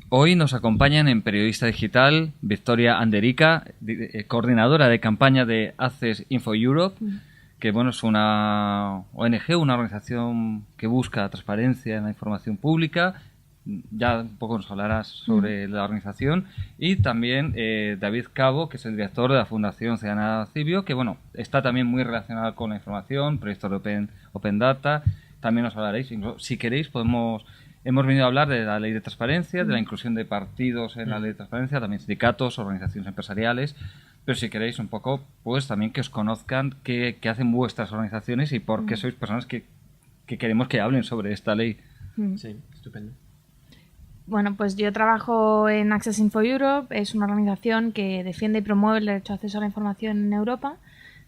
Hoy nos acompañan en Periodista Digital Victoria Anderica, coordinadora de campaña de Access Info Europe, que bueno, es una ONG, una organización que busca transparencia en la información pública. Ya un poco nos hablarás sobre la organización. Y también David Cabo, que es el director de la Fundación Ciudadana Cibio, que bueno, está también muy relacionado con la información, proyectos de Open Data. También nos hablaréis. Si queréis, hemos venido a hablar de la ley de transparencia, de la inclusión de partidos en la ley de transparencia, también sindicatos, organizaciones empresariales. Pero si queréis un poco, pues también que os conozcan qué hacen vuestras organizaciones y por qué sois personas que queremos que hablen sobre esta ley. Sí, estupendo. Bueno, pues yo trabajo en Access Info Europe, es una organización que defiende y promueve el derecho a acceso a la información en Europa.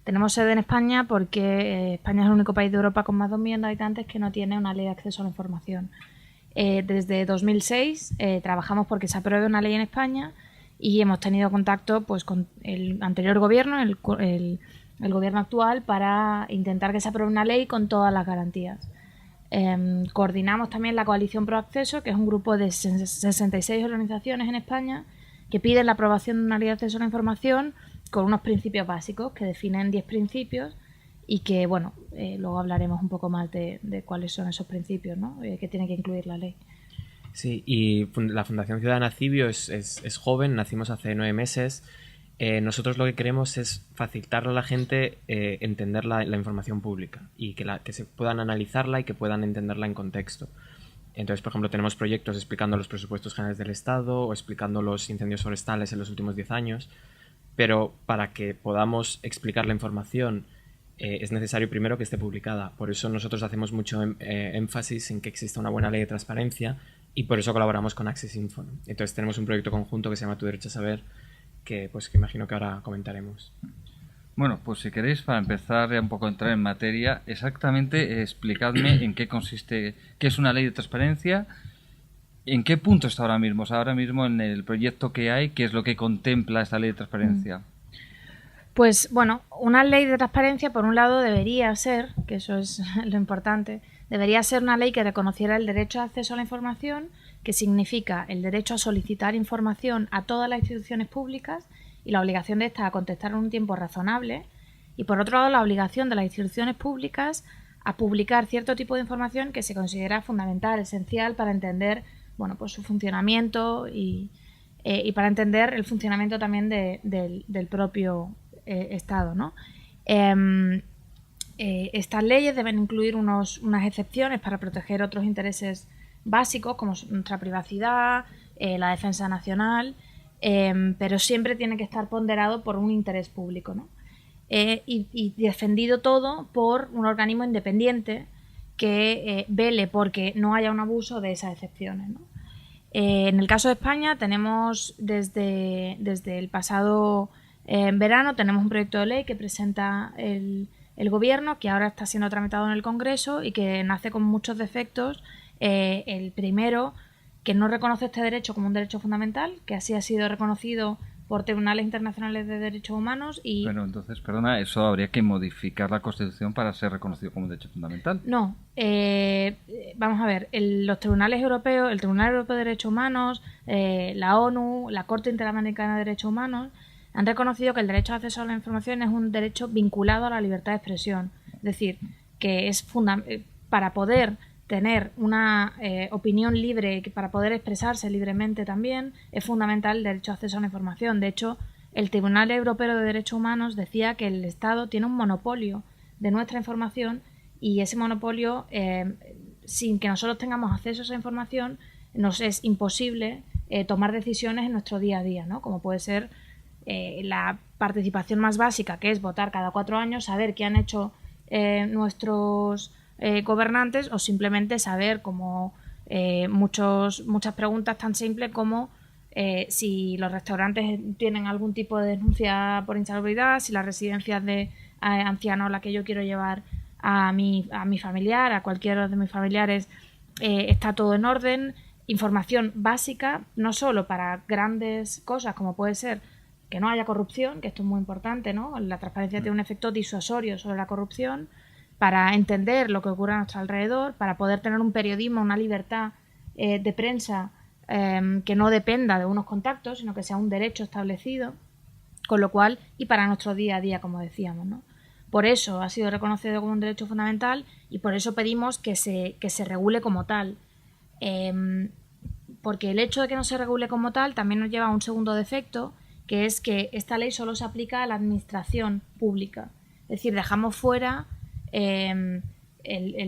Tenemos sede en España porque España es el único país de Europa con más de 2 millones de habitantes que no tiene una ley de acceso a la información. Desde 2006 trabajamos porque se apruebe una ley en España y hemos tenido contacto pues con el anterior gobierno, el gobierno actual, para intentar que se apruebe una ley con todas las garantías. Coordinamos también la Coalición Pro Acceso, que es un grupo de 66 organizaciones en España que piden la aprobación de una ley de acceso a la información con unos principios básicos que definen 10 principios y que, bueno, luego hablaremos un poco más de cuáles son esos principios, ¿no? Que tiene que incluir la ley. Sí, y la Fundación Ciudadana Cibio es joven, nacimos hace 9 meses. Nosotros lo que queremos es facilitarle a la gente entender la información pública y que se puedan analizarla y que puedan entenderla en contexto. Entonces, por ejemplo, tenemos proyectos explicando los presupuestos generales del Estado o explicando los incendios forestales en los últimos 10 años, pero para que podamos explicar la información es necesario primero que esté publicada. Por eso nosotros hacemos mucho énfasis en que exista una buena ley de transparencia y por eso colaboramos con Access Info, ¿no? Entonces tenemos un proyecto conjunto que se llama Tu Derecho a Saber, que imagino que ahora comentaremos. Bueno, pues si queréis, para empezar ya un poco a entrar en materia, exactamente explicadme en qué consiste, qué es una ley de transparencia, en qué punto está ahora mismo, o sea, ahora mismo en el proyecto que hay, qué es lo que contempla esta ley de transparencia. Pues bueno, una ley de transparencia, por un lado, debería ser, que eso es lo importante, debería ser una ley que reconociera el derecho de acceso a la información, que significa el derecho a solicitar información a todas las instituciones públicas y la obligación de estas a contestar en un tiempo razonable, y por otro lado la obligación de las instituciones públicas a publicar cierto tipo de información que se considera fundamental, esencial para entender, bueno, pues su funcionamiento y para entender el funcionamiento también del propio Estado, ¿no? Estas leyes deben incluir unas excepciones para proteger otros intereses básicos como nuestra privacidad, la defensa nacional, pero siempre tiene que estar ponderado por un interés público, ¿no? Y defendido todo por un organismo independiente que vele porque no haya un abuso de esas excepciones, ¿no? En el caso de España tenemos desde el pasado verano tenemos un proyecto de ley que presenta el Gobierno, que ahora está siendo tramitado en el Congreso y que nace con muchos defectos. El primero, que no reconoce este derecho como un derecho fundamental, que así ha sido reconocido por tribunales internacionales de derechos humanos. Pero entonces, perdona, ¿eso habría que modificar la Constitución para ser reconocido como un derecho fundamental? No. Vamos a ver, los tribunales europeos, el Tribunal Europeo de Derechos Humanos, la ONU, la Corte Interamericana de Derechos Humanos, han reconocido que el derecho de acceso a la información es un derecho vinculado a la libertad de expresión. Es decir, que es para poder tener una opinión libre, para poder expresarse libremente también, es fundamental el derecho a acceso a la información. De hecho, el Tribunal Europeo de Derechos Humanos decía que el Estado tiene un monopolio de nuestra información y ese monopolio, sin que nosotros tengamos acceso a esa información, nos es imposible tomar decisiones en nuestro día a día, ¿no? Como puede ser la participación más básica, que es votar cada 4 años, saber qué han hecho nuestros gobernantes, o simplemente saber como muchas preguntas tan simples como si los restaurantes tienen algún tipo de denuncia por insalubridad, si las residencias de ancianos a las que yo quiero llevar a mi familiar, a cualquiera de mis familiares, está todo en orden. Información básica, no solo para grandes cosas como puede ser que no haya corrupción, que esto es muy importante, ¿no? La transparencia tiene un efecto disuasorio sobre la corrupción, para entender lo que ocurre a nuestro alrededor, para poder tener un periodismo, una libertad de prensa que no dependa de unos contactos, sino que sea un derecho establecido, con lo cual, y para nuestro día a día, como decíamos, ¿no? Por eso ha sido reconocido como un derecho fundamental y por eso pedimos que se regule como tal. Porque el hecho de que no se regule como tal también nos lleva a un segundo defecto, que es que esta ley solo se aplica a la administración pública. Es decir, dejamos fuera el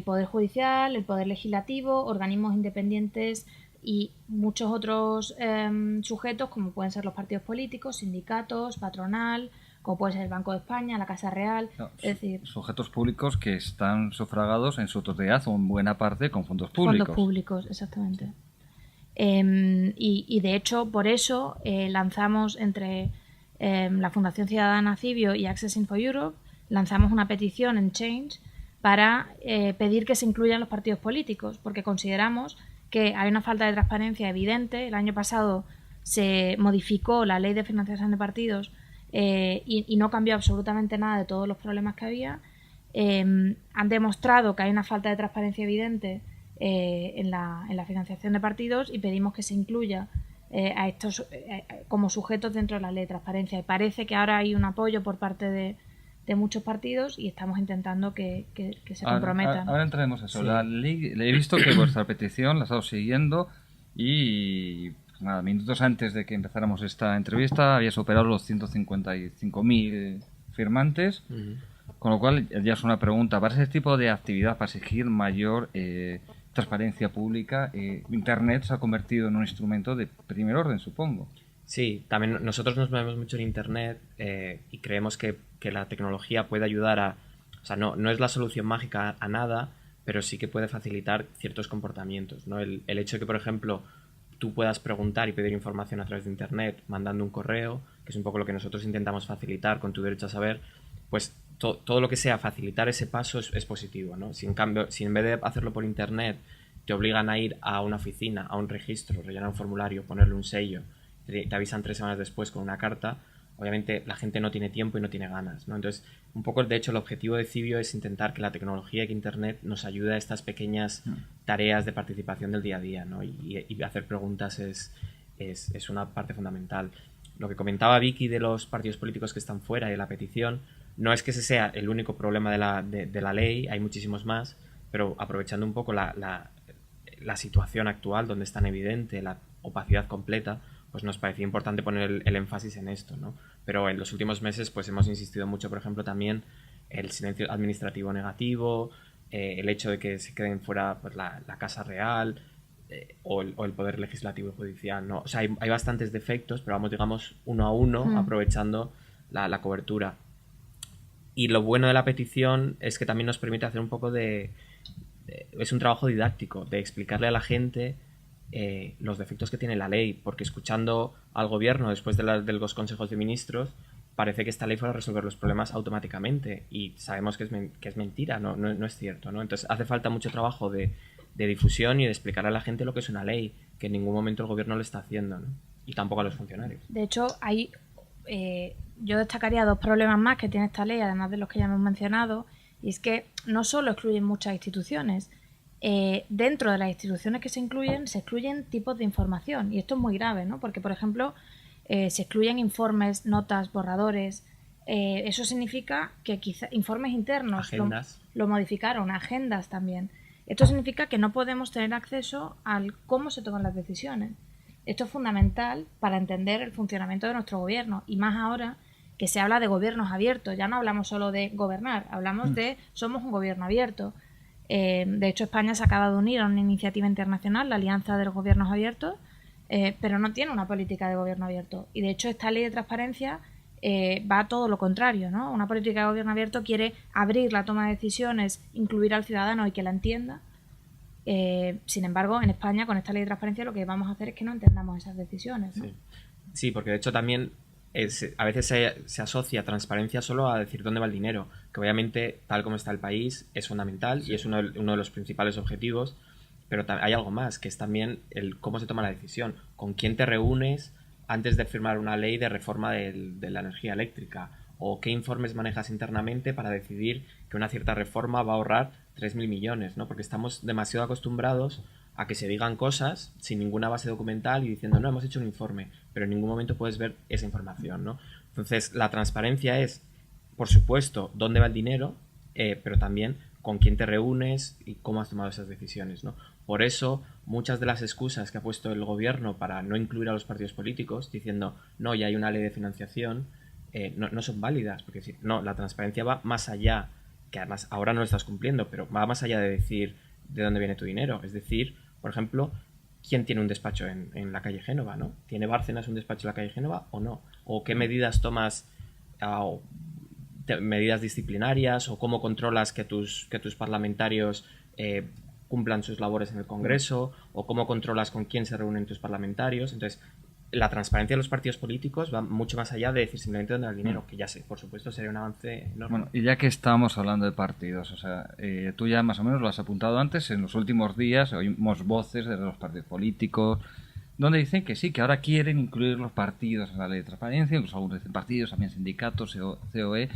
Poder Judicial, el Poder Legislativo, organismos independientes y muchos otros sujetos, como pueden ser los partidos políticos, sindicatos, patronal, como puede ser el Banco de España, la Casa Real. No, es decir, sujetos públicos que están sufragados en su totalidad o en buena parte con fondos públicos. Fondos públicos, exactamente. Y de hecho, por eso lanzamos entre la Fundación Ciudadana Civio y Access Info Europe, lanzamos una petición en Change para pedir que se incluyan los partidos políticos, porque consideramos que hay una falta de transparencia evidente. El año pasado se modificó la ley de financiación de partidos y no cambió absolutamente nada de todos los problemas que había. Han demostrado que hay una falta de transparencia evidente en la financiación de partidos y pedimos que se incluya a estos como sujetos dentro de la ley de transparencia. Y parece que ahora hay un apoyo por parte de muchos partidos y estamos intentando que se comprometan. Ahora entraremos a eso. Sí. La ley, he visto que vuestra petición la he estado siguiendo y pues nada, minutos antes de que empezáramos esta entrevista había superado los 155.000 firmantes. Con lo cual ya es una pregunta. Para ese tipo de actividad, para exigir mayor transparencia pública, Internet se ha convertido en un instrumento de primer orden, supongo. Sí, también nosotros nos movemos mucho en Internet y creemos que la tecnología puede ayudar a... O sea, no es la solución mágica a nada, pero sí que puede facilitar ciertos comportamientos, ¿no? El hecho de que, por ejemplo, tú puedas preguntar y pedir información a través de Internet mandando un correo, que es un poco lo que nosotros intentamos facilitar con Tu Derecho a Saber, pues todo lo que sea facilitar ese paso es positivo, ¿no? Si en vez de hacerlo por Internet te obligan a ir a una oficina, a un registro, rellenar un formulario, ponerle un sello, te avisan 3 semanas después con una carta, obviamente la gente no tiene tiempo y no tiene ganas, ¿no? Entonces, un poco, de hecho, el objetivo de Civio es intentar que la tecnología y que Internet nos ayude a estas pequeñas tareas de participación del día a día, ¿no? Y hacer preguntas es una parte fundamental. Lo que comentaba Vicky de los partidos políticos que están fuera y de la petición, no es que ese sea el único problema de la ley, hay muchísimos más, pero aprovechando un poco la situación actual, donde es tan evidente la opacidad completa, pues nos parecía importante poner el énfasis en esto, ¿no? Pero en los últimos meses pues hemos insistido mucho, por ejemplo, también el silencio administrativo negativo, el hecho de que se queden fuera pues, la Casa Real o el Poder Legislativo y Judicial, ¿no? O sea, hay bastantes defectos, pero vamos, digamos, uno a uno, aprovechando la cobertura. Y lo bueno de la petición es que también nos permite hacer un poco es un trabajo didáctico, de explicarle a la gente los defectos que tiene la ley, porque escuchando al gobierno después de los consejos de ministros, parece que esta ley fuera a resolver los problemas automáticamente y sabemos que es mentira, no es cierto, ¿no? Entonces hace falta mucho trabajo de difusión y de explicar a la gente lo que es una ley, que en ningún momento el gobierno lo está haciendo, ¿no? Y tampoco a los funcionarios. De hecho, yo destacaría 2 problemas más que tiene esta ley, además de los que ya hemos mencionado, y es que no solo excluyen muchas instituciones, dentro de las instituciones que se excluyen tipos de información, y esto es muy grave, ¿no? Porque, por ejemplo, se excluyen informes, notas, borradores. Eso significa que quizá informes internos agendas. Lo modificaron, agendas también. Esto significa que no podemos tener acceso al cómo se toman las decisiones. Esto es fundamental para entender el funcionamiento de nuestro gobierno, y más ahora que se habla de gobiernos abiertos. Ya no hablamos solo de gobernar, hablamos de somos un gobierno abierto. De hecho, España se acaba de unir a una iniciativa internacional, la Alianza de los Gobiernos Abiertos, pero no tiene una política de gobierno abierto. Y de hecho, esta ley de transparencia va a todo lo contrario, ¿no? Una política de gobierno abierto quiere abrir la toma de decisiones, incluir al ciudadano y que la entienda. Sin embargo, en España, con esta ley de transparencia, lo que vamos a hacer es que no entendamos esas decisiones, ¿no? Sí, porque de hecho también a veces se asocia transparencia solo a decir dónde va el dinero, que obviamente, tal como está el país, es fundamental y es uno de los principales objetivos, pero hay algo más, que es también el cómo se toma la decisión, con quién te reúnes antes de firmar una ley de reforma de la energía eléctrica, o qué informes manejas internamente para decidir que una cierta reforma va a ahorrar 3.000 millones, ¿no? Porque estamos demasiado acostumbrados a que se digan cosas sin ninguna base documental y diciendo, no, hemos hecho un informe, pero en ningún momento puedes ver esa información, ¿no? Entonces, la transparencia es, por supuesto, dónde va el dinero, pero también con quién te reúnes y cómo has tomado esas decisiones, ¿no? Por eso, muchas de las excusas que ha puesto el gobierno para no incluir a los partidos políticos, diciendo, no, ya hay una ley de financiación, no son válidas, porque decir, no, la transparencia va más allá, que además ahora no lo estás cumpliendo, pero va más allá de decir de dónde viene tu dinero. Es decir, por ejemplo, ¿quién tiene un despacho en la calle Génova, ¿no? ¿Tiene Bárcenas un despacho en la calle Génova o no? ¿O qué medidas tomas, medidas disciplinarias, o cómo controlas que tus parlamentarios cumplan sus labores en el Congreso, o cómo controlas con quién se reúnen tus parlamentarios? Entonces, la transparencia de los partidos políticos va mucho más allá de decir simplemente dónde va el dinero, que ya sé, por supuesto, sería un avance enorme. Bueno, y ya que estamos hablando de partidos, o sea, tú ya más o menos lo has apuntado antes, en los últimos días oímos voces de los partidos políticos donde dicen que sí, que ahora quieren incluir los partidos en la ley de transparencia, incluso algunos dicen partidos, también sindicatos, COE,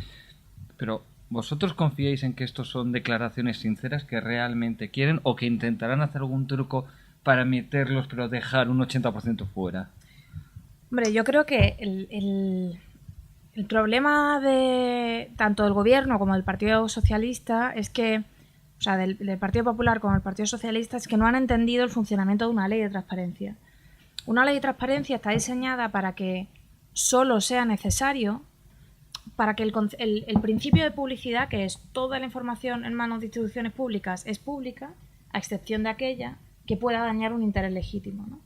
pero ¿vosotros confiáis en que estos son declaraciones sinceras que realmente quieren, o que intentarán hacer algún truco para meterlos pero dejar un 80% fuera? Hombre, yo creo que el problema de tanto del gobierno como del Partido Socialista es que, o sea, del Partido Popular como del Partido Socialista, es que no han entendido el funcionamiento de una ley de transparencia. Una ley de transparencia está diseñada para que solo sea necesario, para que el principio de publicidad, que es toda la información en manos de instituciones públicas, es pública, a excepción de aquella que pueda dañar un interés legítimo, ¿no?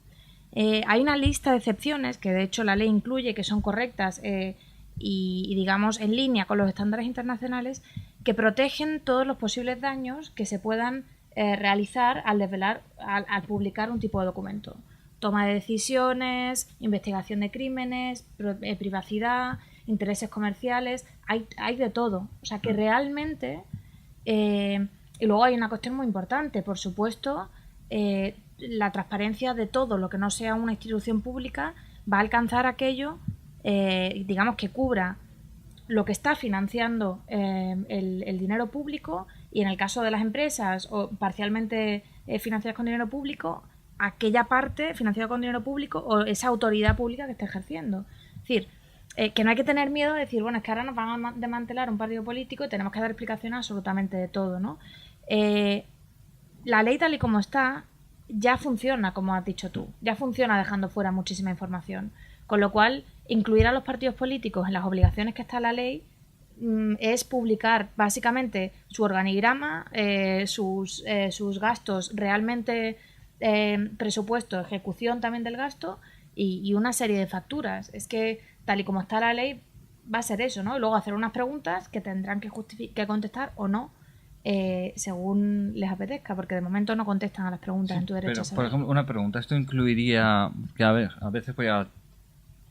Hay una lista de excepciones que de hecho la ley incluye, que son correctas y digamos en línea con los estándares internacionales, que protegen todos los posibles daños que se puedan realizar al desvelar, al publicar un tipo de documento. Toma de decisiones, investigación de crímenes, privacidad, intereses comerciales, hay de todo. O sea que realmente, y luego hay una cuestión muy importante, por supuesto, la transparencia de todo lo que no sea una institución pública va a alcanzar aquello, digamos, que cubra lo que está financiando el dinero público, y en el caso de las empresas o parcialmente financiadas con dinero público, aquella parte financiada con dinero público o esa autoridad pública que está ejerciendo. Es decir, que no hay que tener miedo de decir, bueno, es que ahora nos van a desmantelar un partido político y tenemos que dar explicaciones absolutamente de todo, ¿no? La ley tal y como está ya funciona, como has dicho tú, ya funciona dejando fuera muchísima información, con lo cual incluir a los partidos políticos en las obligaciones que está la ley es publicar básicamente su organigrama, sus gastos realmente, presupuesto, ejecución también del gasto y una serie de facturas. Es que tal y como está la ley va a ser eso, ¿no? Y luego hacer unas preguntas que tendrán que contestar o no, según les apetezca, porque de momento no contestan a las preguntas, sí, en tu derecho a saber. Por ejemplo, una pregunta, esto incluiría que a veces voy a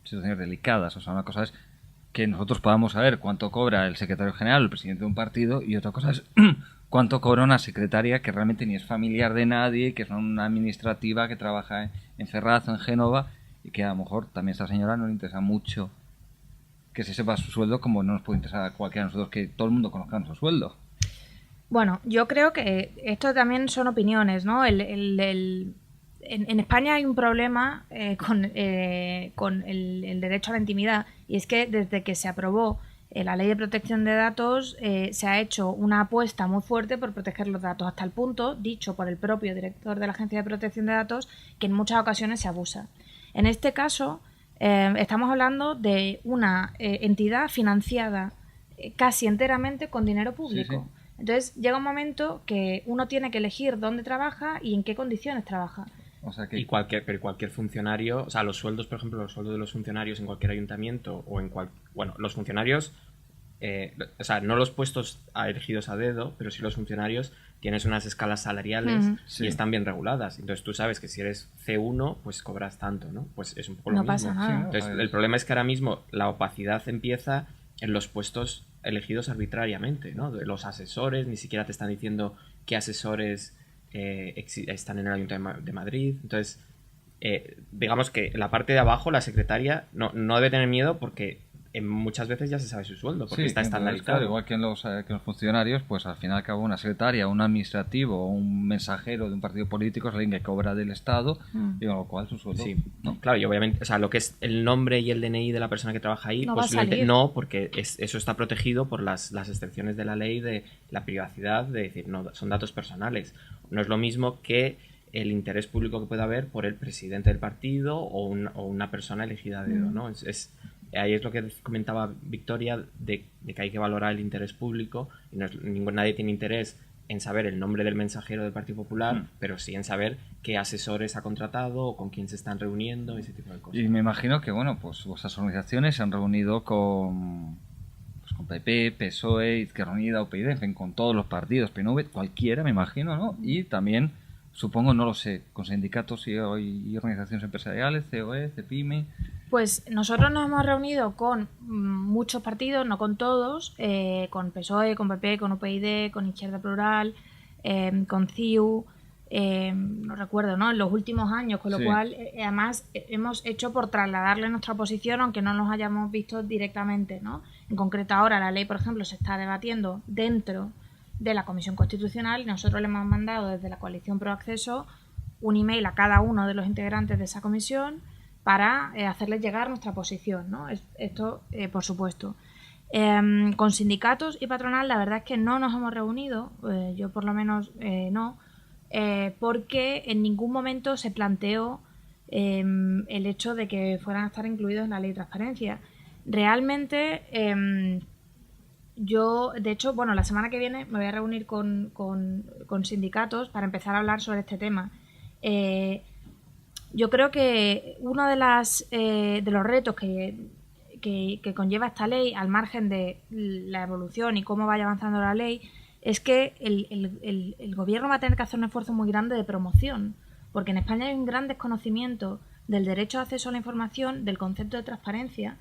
situaciones delicadas, o sea, una cosa es que nosotros podamos saber cuánto cobra el secretario general, el presidente de un partido, y otra cosa es cuánto cobra una secretaria que realmente ni es familiar de nadie, que es una administrativa que trabaja en Ferraz o en Génova, y que a lo mejor también a esta señora no le interesa mucho que se sepa su sueldo, como no nos puede interesar a cualquiera de nosotros que todo el mundo conozca nuestro sueldo. Bueno, yo creo que esto también son opiniones, ¿no? En España hay un problema con el derecho a la intimidad, y es que desde que se aprobó la Ley de Protección de Datos se ha hecho una apuesta muy fuerte por proteger los datos, hasta el punto, dicho por el propio director de la Agencia de Protección de Datos, que en muchas ocasiones se abusa. En este caso estamos hablando de una entidad financiada casi enteramente con dinero público. Sí, sí. Entonces llega un momento que uno tiene que elegir dónde trabaja y en qué condiciones trabaja. O sea que... Pero cualquier funcionario, o sea, los sueldos, por ejemplo, los sueldos de los funcionarios en cualquier ayuntamiento o en bueno, los funcionarios, o sea, no los puestos elegidos a dedo, pero sí los funcionarios, tienes unas escalas salariales y están bien reguladas. Entonces tú sabes que si eres C1, pues cobras tanto, ¿no? Pues es un poco lo mismo. Pasa nada. Entonces el problema es que ahora mismo la opacidad empieza en los puestos elegidos arbitrariamente, ¿no? De los asesores, ni siquiera te están diciendo qué asesores están en el Ayuntamiento de Madrid. Entonces, digamos que la parte de abajo, la secretaria, no debe tener miedo porque muchas veces ya se sabe su sueldo, porque Sí, está entonces, estandarizado. claro, igual que que los funcionarios, pues al final y al cabo una secretaria, un administrativo o un mensajero de un partido político es alguien que cobra del Estado y con lo cual su sueldo, Sí, ¿no? claro, y obviamente, o sea, lo que es el nombre y el DNI de la persona que trabaja ahí, No va a posiblemente salir. no, porque eso está protegido por las excepciones de la ley de la privacidad, de decir, no, son datos personales. No es lo mismo que el interés público que pueda haber por el presidente del partido o una persona elegida a dedo, ¿no? Ahí es lo que comentaba Victoria, de que hay que valorar el interés público, y nadie tiene interés en saber el nombre del mensajero del Partido Popular, pero sí en saber qué asesores ha contratado o con quién se están reuniendo, ese tipo de cosas. Y me imagino que, bueno, pues vuestras organizaciones se han reunido con PP, PSOE, Izquierda Unida, UPyD, en fin, con todos los partidos, PNV, cualquiera, me imagino, ¿no? Y también, supongo, no lo sé, con sindicatos y organizaciones empresariales, COE, CEPIME. Pues nosotros nos hemos reunido con muchos partidos, no con todos, con PSOE, con PP, con UPyD, con Izquierda Plural, con CiU, no recuerdo, ¿no? En los últimos años, con lo Sí. cual, además, hemos hecho por trasladarle nuestra posición, aunque no nos hayamos visto directamente, ¿no? En concreto ahora la ley, por ejemplo, se está debatiendo dentro de la Comisión Constitucional y nosotros le hemos mandado desde la Coalición Pro Acceso un email a cada uno de los integrantes de esa comisión para hacerles llegar nuestra posición, ¿no? Esto, por supuesto. Con sindicatos y patronal, la verdad es que no nos hemos reunido, yo por lo menos no, porque en ningún momento se planteó el hecho de que fueran a estar incluidos en la ley de transparencia. Realmente, yo, de hecho, bueno, la semana que viene me voy a reunir con sindicatos para empezar a hablar sobre este tema. Yo creo que uno de los retos que conlleva esta ley, al margen de la evolución y cómo vaya avanzando la ley, es que el gobierno va a tener que hacer un esfuerzo muy grande de promoción, porque en España hay un gran desconocimiento del derecho de acceso a la información, del concepto de transparencia,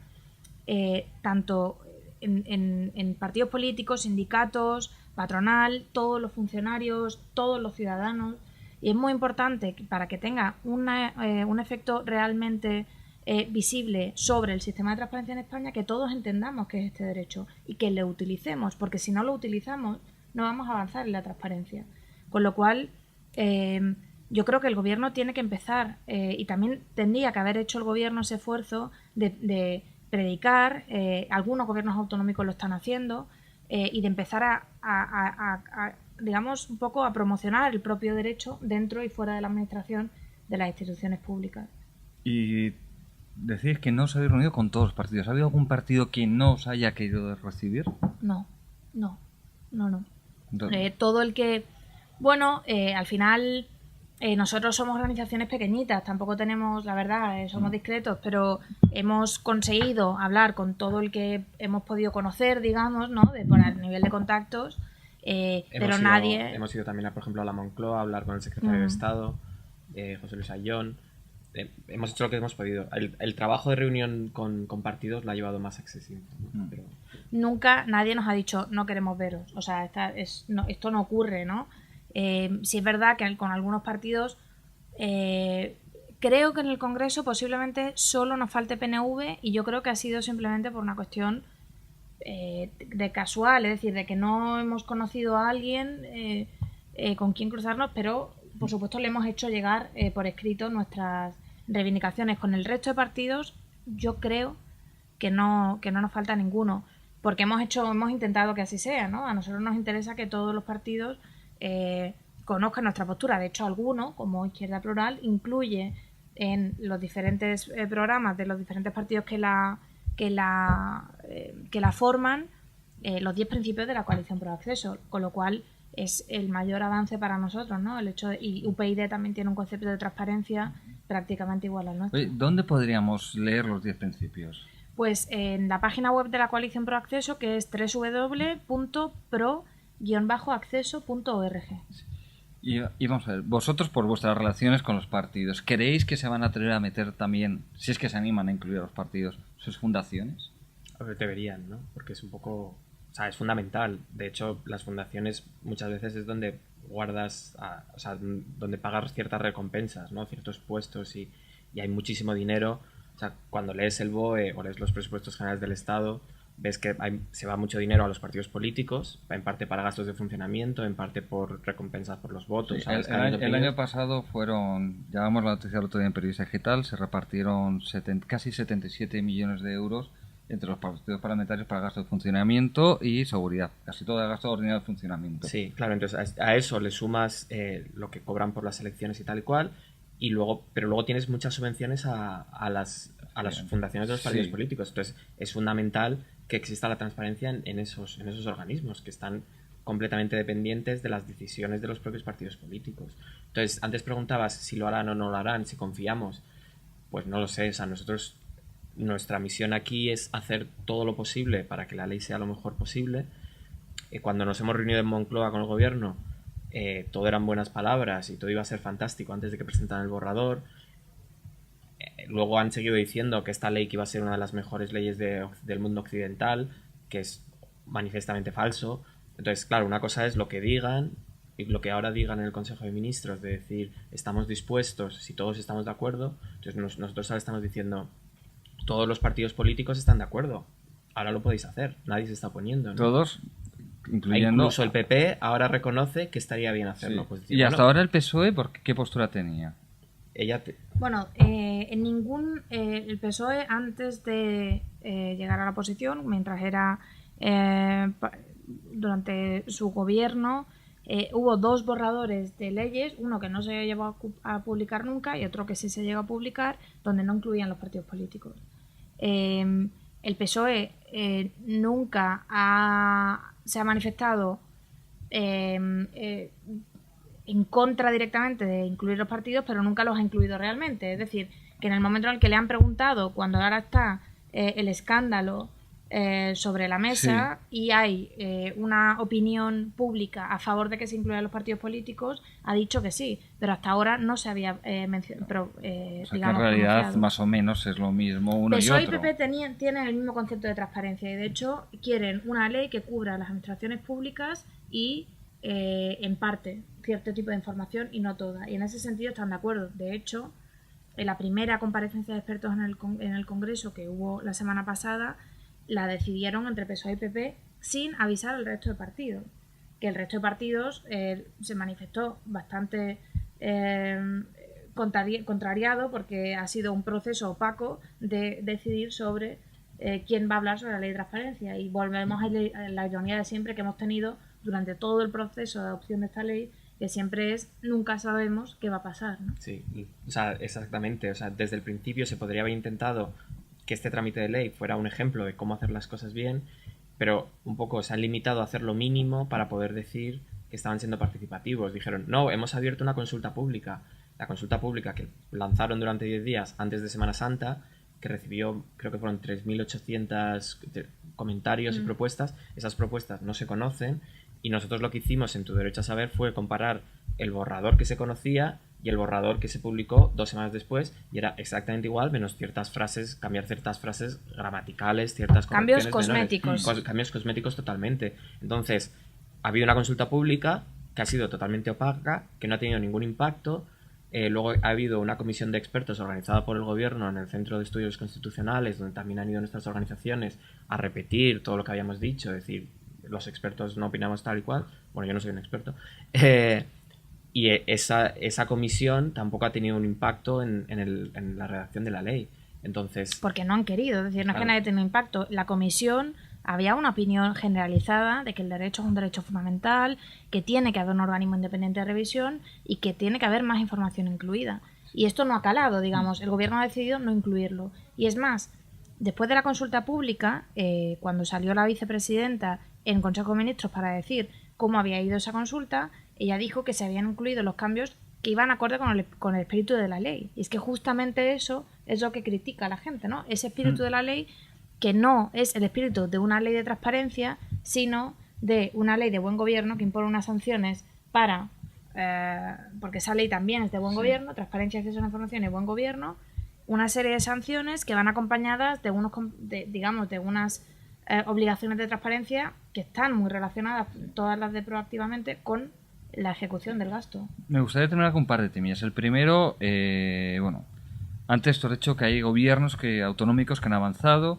tanto en partidos políticos, sindicatos, patronal, todos los funcionarios, todos los ciudadanos. Y es muy importante para que tenga un efecto realmente visible sobre el sistema de transparencia en España, que todos entendamos qué es este derecho y que lo utilicemos, porque si no lo utilizamos no vamos a avanzar en la transparencia. Con lo cual, yo creo que el gobierno tiene que empezar, y también tendría que haber hecho el gobierno ese esfuerzo de predicar, algunos gobiernos autonómicos lo están haciendo, y de empezar a digamos, un poco a promocionar el propio derecho dentro y fuera de la administración de las instituciones públicas. Y decís que no os habéis reunido con todos los partidos. ¿Ha habido algún partido que no os haya querido recibir? No. Entonces, Todo el que... Bueno, al final nosotros somos organizaciones pequeñitas, tampoco tenemos, la verdad, somos discretos, pero hemos conseguido hablar con todo el que hemos podido conocer, digamos, ¿no? Por el nivel de contactos. Pero nadie... Hemos ido también, por ejemplo, a la Moncloa a hablar con el secretario de Estado, José Luis Ayllón. Hemos hecho lo que hemos podido. El trabajo de reunión con partidos lo ha llevado más accesible, ¿no? Pero... Nunca nadie nos ha dicho no queremos veros. O sea, esto no ocurre, ¿no? Sí es verdad que con algunos partidos creo que en el Congreso posiblemente solo nos falte PNV, y yo creo que ha sido simplemente por una cuestión de casual, es decir, de que no hemos conocido a alguien con quien cruzarnos, pero por supuesto le hemos hecho llegar por escrito nuestras reivindicaciones. Con el resto de partidos yo creo que no nos falta ninguno, porque hemos intentado que así sea, ¿no? A nosotros nos interesa que todos los partidos conozcan nuestra postura. De hecho, alguno, como Izquierda Plural, incluye en los diferentes programas de los diferentes partidos que la forman los 10 principios de la Coalición Pro Acceso, con lo cual es el mayor avance para nosotros, ¿no? El hecho y UPyD también tiene un concepto de transparencia prácticamente igual al nuestro. oye, ¿dónde podríamos leer los 10 principios? Pues en la página web de la Coalición Pro Acceso, que es www.pro-acceso.org. Y vamos a ver, vosotros por vuestras relaciones con los partidos, ¿creéis que se van a atrever a meter también, si es que se animan a incluir a los partidos, sus fundaciones? A ver, deberían, ¿no? Porque es un poco... O sea, es fundamental. De hecho, las fundaciones muchas veces es donde guardas... o sea, donde pagas ciertas recompensas, ¿no? Ciertos puestos y hay muchísimo dinero O sea, cuando lees el BOE o lees los presupuestos generales del Estado, ves que se va mucho dinero a los partidos políticos, en parte para gastos de funcionamiento, en parte por recompensas por los votos. Sí, el año pasado llevamos la noticia el otro día en Periodista Digital, se repartieron casi 77 millones de euros entre los partidos parlamentarios para gastos de funcionamiento y seguridad. Casi todo el gasto ordinario de funcionamiento. Sí, claro, entonces a eso le sumas lo que cobran por las elecciones y tal y cual, pero luego tienes muchas subvenciones a las fundaciones de los partidos políticos. Entonces es fundamental que exista la transparencia en esos organismos que están completamente dependientes de las decisiones de los propios partidos políticos. Entonces, antes preguntabas si lo harán o no lo harán, si confiamos. Pues no lo sé, o sea, nuestra misión aquí es hacer todo lo posible para que la ley sea lo mejor posible. Cuando nos hemos reunido en Moncloa con el gobierno, todo eran buenas palabras y todo iba a ser fantástico antes de que presentaran el borrador. Luego han seguido diciendo que esta ley que iba a ser una de las mejores leyes del mundo occidental, que es manifiestamente falso. Entonces, claro, una cosa es lo que digan y lo que ahora digan en el Consejo de Ministros, de decir, estamos dispuestos, si todos estamos de acuerdo. Entonces nosotros ahora estamos diciendo, todos los partidos políticos están de acuerdo, ahora lo podéis hacer, nadie se está oponiendo, ¿no? Todos, incluyendo... Incluso el PP ahora reconoce que estaría bien hacerlo. Sí. Pues decir, y hasta ahora el PSOE, ¿qué postura tenía? Bueno, el PSOE antes de llegar a la oposición, mientras era durante su gobierno, hubo 2 borradores de leyes, uno que no se llegó a publicar nunca y otro que sí se llegó a publicar, donde no incluían los partidos políticos. El PSOE nunca se ha manifestado en contra directamente de incluir los partidos, pero nunca los ha incluido realmente. Es decir, que en el momento en el que le han preguntado, cuando ahora está el escándalo sobre la mesa y hay una opinión pública a favor de que se incluyan los partidos políticos, ha dicho que sí, pero hasta ahora no se había mencionado. O sea, que en realidad pronunciado. Más o menos es lo mismo uno PSOE y otro. PSOE y PP tienen el mismo concepto de transparencia y de hecho quieren una ley que cubra las administraciones públicas y en parte cierto tipo de información y no toda, y en ese sentido están de acuerdo. De hecho, en la primera comparecencia de expertos en el Congreso que hubo la semana pasada, la decidieron entre PSOE y PP sin avisar al resto de partidos, que el resto de partidos se manifestó bastante contrariado porque ha sido un proceso opaco de decidir sobre quién va a hablar sobre la ley de transparencia, y volvemos a la ironía de siempre que hemos tenido durante todo el proceso de adopción de esta ley, que siempre es, nunca sabemos qué va a pasar, ¿no? Sí, o sea, exactamente. O sea, desde el principio se podría haber intentado que este trámite de ley fuera un ejemplo de cómo hacer las cosas bien, pero un poco se han limitado a hacer lo mínimo para poder decir que estaban siendo participativos. Dijeron, no, hemos abierto una consulta pública. La consulta pública que lanzaron durante 10 días antes de Semana Santa, que recibió, creo que fueron 3.800 comentarios y propuestas. Esas propuestas no se conocen. Y nosotros lo que hicimos en Tu Derecho a Saber fue comparar el borrador que se conocía y el borrador que se publicó 2 semanas después, y era exactamente igual, menos ciertas frases, cambiar ciertas frases gramaticales, ciertas cambios cosméticos. Cambios cosméticos totalmente. Entonces, ha habido una consulta pública que ha sido totalmente opaca, que no ha tenido ningún impacto. Luego ha habido una comisión de expertos organizada por el gobierno en el Centro de Estudios Constitucionales, donde también han ido nuestras organizaciones a repetir todo lo que habíamos dicho, es decir, los expertos no opinamos tal y cual. Bueno, yo no soy un experto. Y esa comisión tampoco ha tenido un impacto en la redacción de la ley. Entonces, porque no han querido. Es decir, no es que nadie tenga impacto. La comisión había una opinión generalizada de que el derecho es un derecho fundamental, que tiene que haber un organismo independiente de revisión y que tiene que haber más información incluida. Y esto no ha calado, digamos. El gobierno ha decidido no incluirlo. Y es más, después de la consulta pública, cuando salió la vicepresidenta en Consejo de Ministros para decir cómo había ido esa consulta, ella dijo que se habían incluido los cambios que iban acorde con el espíritu de la ley. Y es que justamente eso es lo que critica la gente, ¿no? Ese espíritu de la ley, que no es el espíritu de una ley de transparencia, sino de una ley de buen gobierno que impone unas sanciones para... porque esa ley también es de buen gobierno, transparencia, acceso a la información y buen gobierno, una serie de sanciones que van acompañadas de unas obligaciones de transparencia que están muy relacionadas, todas las de Proactivamente, con la ejecución del gasto. Me gustaría terminar con un par de temillas. El primero, Antes tú has dicho que hay gobiernos autonómicos que han avanzado,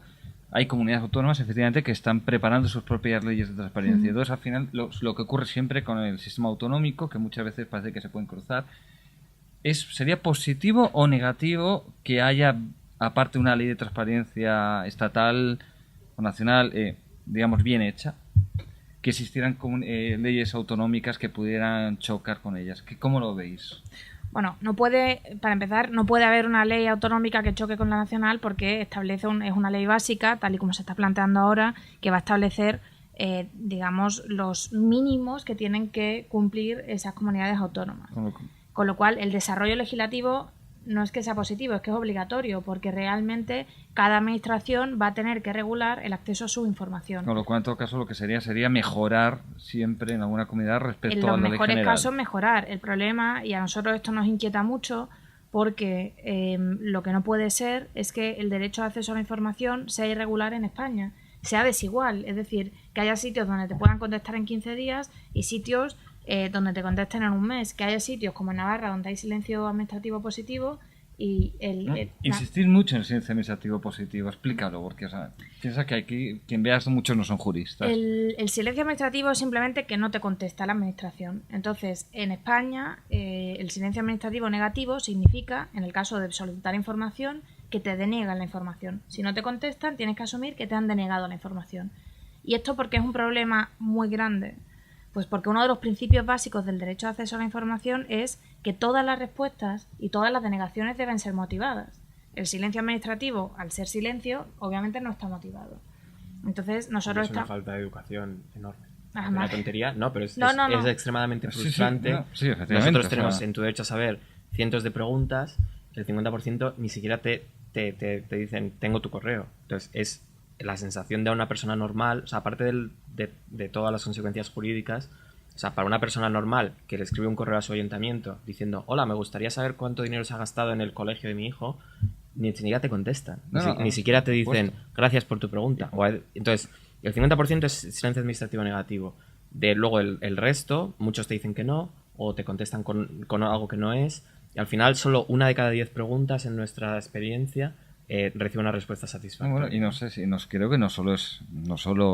hay comunidades autónomas efectivamente que están preparando sus propias leyes de transparencia. Entonces al final lo que ocurre siempre con el sistema autonómico, que muchas veces parece que se pueden cruzar, ¿sería positivo o negativo que haya, aparte de una ley de transparencia estatal o nacional, digamos, bien hecha, que existieran leyes autonómicas que pudieran chocar con ellas? ¿Cómo lo veis? Bueno, para empezar, no puede haber una ley autonómica que choque con la nacional porque es una ley básica, tal y como se está planteando ahora, que va a establecer, digamos, los mínimos que tienen que cumplir esas comunidades autónomas. Con lo cual, el desarrollo legislativo no es que sea positivo, es que es obligatorio, porque realmente cada administración va a tener que regular el acceso a su información. Con lo cual, en todo caso, lo que sería mejorar siempre en alguna comunidad respecto a la ley general. En los mejores casos, mejorar. El problema, y a nosotros esto nos inquieta mucho, porque lo que no puede ser es que el derecho de acceso a la información sea irregular en España, sea desigual. Es decir, que haya sitios donde te puedan contestar en 15 días y sitios donde te contesten en un mes, que haya sitios como en Navarra donde hay silencio administrativo positivo y insistir mucho en el silencio administrativo positivo, explícalo, porque piensa que aquí quien vea esto muchos no son juristas. El silencio administrativo es simplemente que no te contesta la administración. Entonces, en España, el silencio administrativo negativo significa, en el caso de solicitar información, que te deniegan la información. Si no te contestan, tienes que asumir que te han denegado la información. ¿Y esto porque es un problema muy grande? Pues porque uno de los principios básicos del derecho de acceso a la información es que todas las respuestas y todas las denegaciones deben ser motivadas. El silencio administrativo, al ser silencio, obviamente no está motivado. Entonces, nosotros es una falta de educación enorme. Es una tontería, no, pero es extremadamente Sí, frustrante. sí, Nosotros tenemos en tu derecho a saber cientos de preguntas, el 50% ni siquiera te dicen tengo tu correo. Entonces, es la sensación de una persona normal, o sea, aparte de todas las consecuencias jurídicas, o sea, para una persona normal que le escribe un correo a su ayuntamiento diciendo hola, me gustaría saber cuánto dinero se ha gastado en el colegio de mi hijo, ni siquiera te contestan, ni siquiera te dicen gracias por tu pregunta. Entonces, el 50% es silencio administrativo negativo. Luego el resto, muchos te dicen que no, o te contestan con algo que no es, y al final solo 1 de cada 10 preguntas en nuestra experiencia recibe una respuesta satisfactoria. Bueno, y no sé si creo que no solo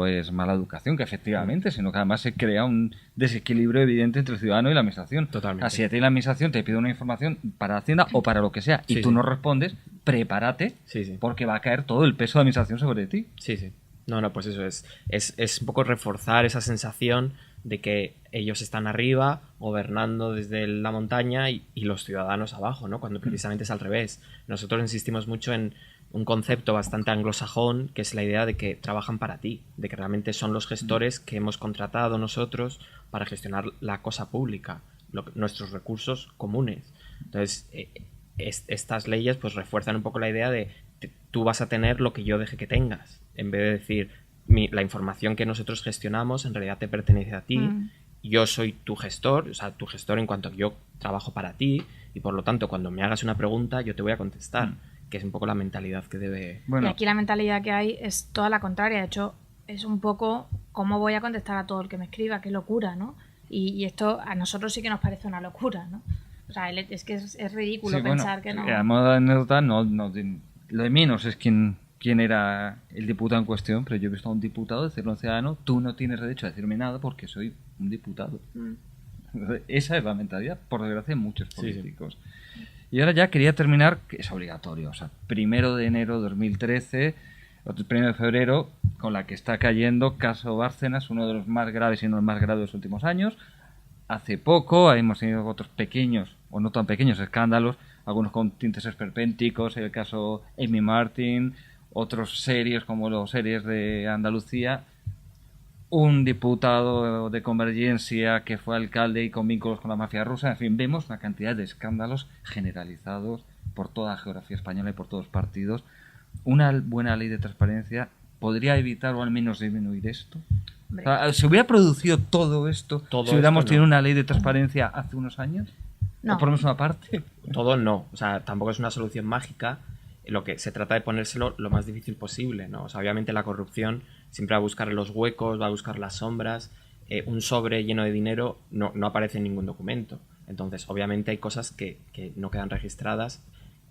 es mala educación, que efectivamente, sino que además se crea un desequilibrio evidente entre el ciudadano y la administración. Totalmente. Así a ti la administración te pide una información para Hacienda o para lo que sea, y tú no respondes, prepárate, porque va a caer todo el peso de la administración sobre ti. Sí. No, pues eso es un poco reforzar esa sensación de que ellos están arriba, gobernando desde la montaña y los ciudadanos abajo, ¿no? Cuando precisamente es al revés. Nosotros insistimos mucho en un concepto bastante anglosajón, que es la idea de que trabajan para ti, de que realmente son los gestores que hemos contratado nosotros para gestionar la cosa pública, nuestros recursos comunes. Entonces, estas leyes pues refuerzan un poco la idea de tú vas a tener lo que yo deje que tengas, en vez de decir la información que nosotros gestionamos en realidad te pertenece a ti, yo soy tu gestor, o sea, tu gestor en cuanto a que yo trabajo para ti y por lo tanto cuando me hagas una pregunta yo te voy a contestar, que es un poco la mentalidad que debe... Bueno. Y aquí la mentalidad que hay es toda la contraria, de hecho es un poco cómo voy a contestar a todo el que me escriba, qué locura, ¿no? Y esto a nosotros sí que nos parece una locura, ¿no? O sea, es que es ridículo pensar que no... A modo de anécdota, lo de menos es quién era el diputado en cuestión, pero yo he visto a un diputado decirle a un ciudadano, tú no tienes derecho a decirme nada porque soy un diputado. Esa es la mentalidad, por desgracia, de muchos políticos. Sí. Y ahora ya quería terminar, que es obligatorio, o sea, 1 de enero de 2013, o 1 de febrero, con la que está cayendo caso Bárcenas, uno de los más graves y no el más grave de los últimos años. Hace poco hemos tenido otros pequeños, o no tan pequeños, escándalos, algunos con tintes esperpénticos, el caso Amy Martin, otros serios como los series de Andalucía, un diputado de Convergencia que fue alcalde y con vínculos con la mafia rusa, en fin, vemos una cantidad de escándalos generalizados por toda la geografía española y por todos los partidos. Una buena ley de transparencia podría evitar o al menos disminuir esto. O sea, ¿se hubiera producido todo esto si hubiéramos tenido una ley de transparencia hace unos años? No. ¿O por lo menos una parte? Todo no, o sea, tampoco es una solución mágica. Lo que se trata de ponérselo lo más difícil posible, ¿no? O sea, obviamente la corrupción siempre va a buscar los huecos, va a buscar las sombras. Un sobre lleno de dinero no aparece en ningún documento. Entonces, obviamente hay cosas que no quedan registradas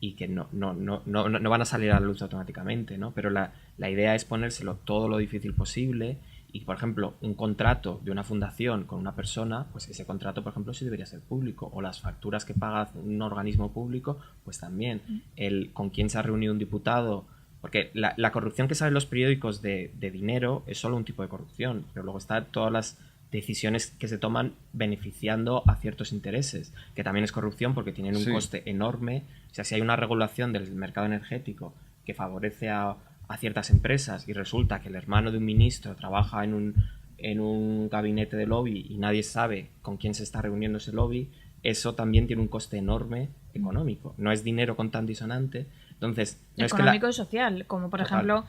y que no van a salir a la luz automáticamente, ¿no? Pero la idea es ponérselo todo lo difícil posible. Y, por ejemplo, un contrato de una fundación con una persona, pues ese contrato, por ejemplo, sí debería ser público. O las facturas que paga un organismo público, pues también. El con quién se ha reunido un diputado. Porque la corrupción que salen los periódicos de dinero es solo un tipo de corrupción. Pero luego están todas las decisiones que se toman beneficiando a ciertos intereses, que también es corrupción porque tienen un coste enorme. O sea, si hay una regulación del mercado energético que favorece a ciertas empresas y resulta que el hermano de un ministro trabaja en un gabinete de lobby y nadie sabe con quién se está reuniendo ese lobby, eso también tiene un coste enorme económico. No es dinero con tan disonante. Entonces, no económico es y social, como por ejemplo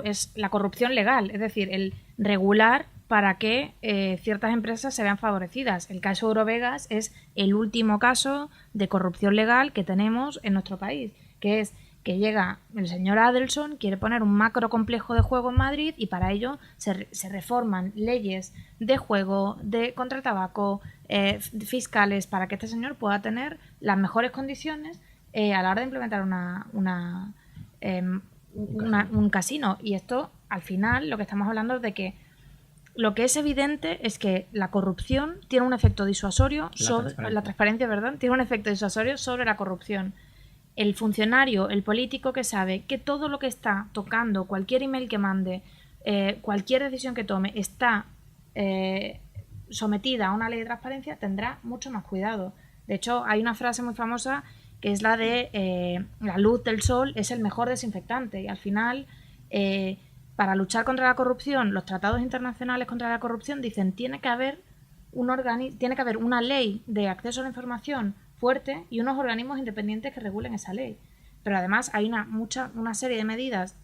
es la corrupción legal, es decir, el regular para que ciertas empresas se vean favorecidas. El caso Eurovegas es el último caso de corrupción legal que tenemos en nuestro país, que es que llega el señor Adelson, quiere poner un macro complejo de juego en Madrid y para ello se reforman leyes de juego, contra el tabaco, fiscales, para que este señor pueda tener las mejores condiciones a la hora de implementar un casino. Y esto, al final, lo que estamos hablando es de que lo que es evidente es que la corrupción tiene un efecto disuasorio la transparencia, ¿verdad? Tiene un efecto disuasorio sobre la corrupción. El funcionario, el político que sabe que todo lo que está tocando, cualquier email que mande, cualquier decisión que tome, está sometida a una ley de transparencia, tendrá mucho más cuidado. De hecho, hay una frase muy famosa que es la de la luz del sol es el mejor desinfectante. Y al final, para luchar contra la corrupción, los tratados internacionales contra la corrupción dicen tiene que haber una ley de acceso a la información fuerte y unos organismos independientes que regulen esa ley. Pero además hay una serie de medidas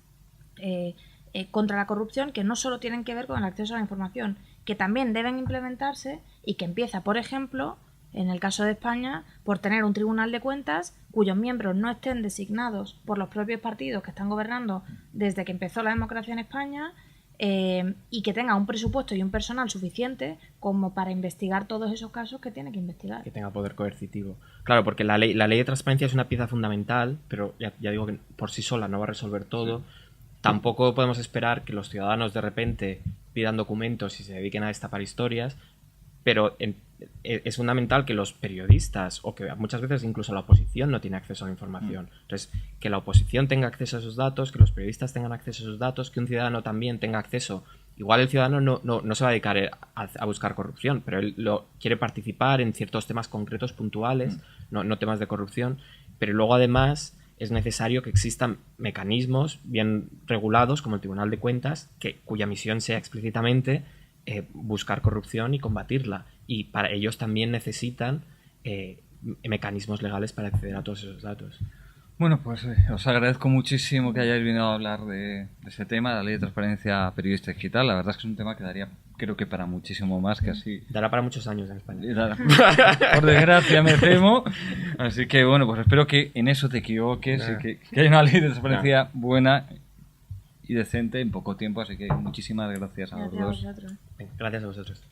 contra la corrupción que no solo tienen que ver con el acceso a la información, que también deben implementarse y que empieza, por ejemplo, en el caso de España, por tener un tribunal de cuentas cuyos miembros no estén designados por los propios partidos que están gobernando desde que empezó la democracia en España, y que tenga un presupuesto y un personal suficiente como para investigar todos esos casos que tiene que investigar. Que tenga poder coercitivo. Claro, porque la ley de transparencia es una pieza fundamental, pero ya digo que por sí sola no va a resolver todo. Tampoco podemos esperar que los ciudadanos de repente pidan documentos y se dediquen a destapar historias, pero es fundamental que los periodistas, o que muchas veces incluso la oposición no tiene acceso a la información. Entonces, que la oposición tenga acceso a esos datos, que los periodistas tengan acceso a esos datos, que un ciudadano también tenga acceso. Igual el ciudadano no se va a dedicar a buscar corrupción, pero él quiere participar en ciertos temas concretos, puntuales, no temas de corrupción, pero luego además es necesario que existan mecanismos bien regulados, como el Tribunal de Cuentas, cuya misión sea explícitamente buscar corrupción y combatirla. Y para ellos también necesitan mecanismos legales para acceder a todos esos datos. Bueno, pues os agradezco muchísimo que hayáis venido a hablar de ese tema, la ley de transparencia periodista digital. La verdad es que es un tema que daría, creo que para muchísimo más que así. Dará para muchos años en España. Por desgracia, me temo. Así que bueno, pues espero que en eso te equivoques y que haya una ley de transparencia buena y decente en poco tiempo. Así que muchísimas gracias a los dos. Gracias a vosotros.